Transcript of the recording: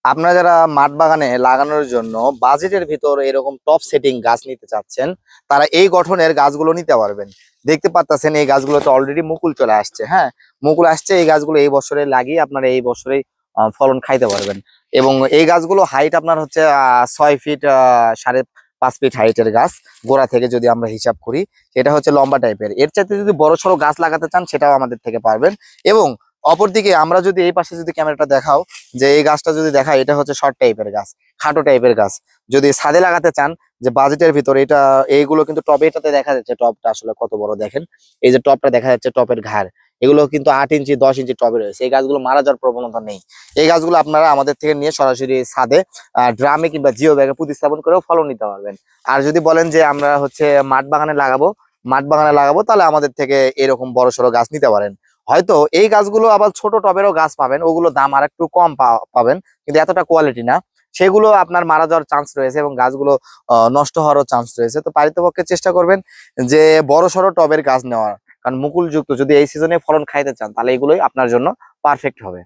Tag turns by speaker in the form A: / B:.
A: আপনারা যারা মাঠ বাগানে লাগানোর জন্য বাজেটের ভিতর এরকম টপ সেটিং গাছ নিতে চাচ্ছেন, তারা এই গঠনের গাছগুলো নিতে পারবেন। দেখতে পাচ্ছেন এই গাছগুলোতে অলরেডি মুকুল চলে আসছে। হ্যাঁ, মুকুল আসছে। এই গাছগুলো এই বছরে লাগিয়ে আপনারা এই বছরেই ফলন খাইতে পারবেন। এবং এই গাছগুলো হাইট আপনার হচ্ছে 6 ফিট 5.5 ফিট হাইটের গাছ। গোড়া থেকে যদি আমরা হিসাব করি, এটা হচ্ছে লম্বা টাইপের। এর চাইতে যদি বড় সড়ো গাছ লাগাতে চান, সেটাও আমাদের থেকে পারবেন। এবং অপরদিকে আমরা যদি এই পাশে যদি ক্যামেরাটা দেখাও, যে এই গাছটা যদি দেখা, এটা হচ্ছে শর্ট টাইপের গাছ, খাটো টাইপের গাছ। যদি ছাদে লাগাতে চান, যে বাজেটের ভিতরে, এটা এইগুলো কিন্তু টবে, এটাতে দেখা যাচ্ছে টবটা আসলে কত বড় দেখেন। এই যে টবটা দেখা যাচ্ছে, টবের ঘাড়, এগুলো কিন্তু 8 ইঞ্চি 10 ইঞ্চি টবে রয়েছে। এই গাছগুলো মারা যাওয়ার প্রবণতা নেই। এই গাছগুলো আপনারা আমাদের থেকে নিয়ে সরাসরি ছাদে ড্রামে কিংবা জিও ব্যাগে প্রতিস্থাপন করেও ফলন নিতে পারবেন। আর যদি বলেন যে আমরা হচ্ছে মাঠ বাগানে লাগাবো, তাহলে আমাদের থেকে এরকম বড় সড়ো গাছ নিতে পারেন। হয়তো এই গাছগুলো আবার ছোট টবেরও গাছ পাবেন, ওগুলো দাম আর একটু কম পাবেন, কিন্তু এতটা কোয়ালিটি না। সেগুলো আপনার মারা যাওয়ার চান্স রয়েছে এবং গাছগুলো নষ্ট হওয়ারও চান্স রয়েছে। তো পারিতপক্ষে চেষ্টা করবেন যে বড় সড়ো টবের গাছ নেওয়ার, কারণ মুকুলযুক্ত যদি এই সিজনে ফলন খাইতে চান, তাহলে এগুলোই আপনার জন্য পারফেক্ট হবে।